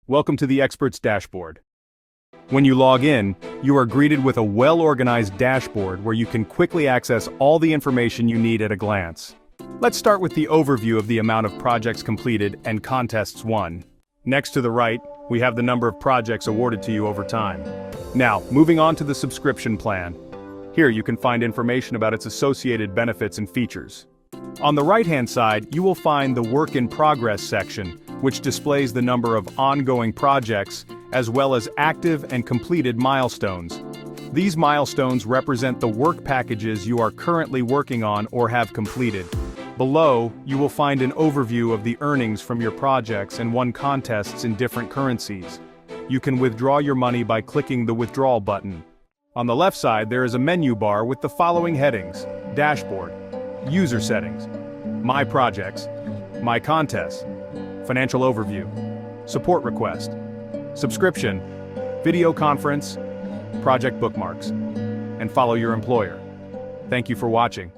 Welcome to the Experts Dashboard. When you log in, you are greeted with a well-organized dashboard where you can quickly access all the information you need at a glance. Let's start with the overview of the amount of projects completed and contests won. Next to the right, we have the number of projects awarded to you over time. Now, moving on to the subscription plan. Here you can find information about its associated benefits and features. On the right-hand side, you will find the Work in Progress section, which displays the number of ongoing projects, as well as active and completed milestones. These milestones represent the work packages you are currently working on or have completed. Below, you will find an overview of the earnings from your projects and won contests in different currencies. You can withdraw your money by clicking the Withdrawal button. On the left side, there is a menu bar with the following headings: Dashboard, User Settings, My Projects, My Contests, Financial Overview, Support Request, Subscription, Video Conference, Project Bookmarks, and Follow Your Employer. Thank you for watching.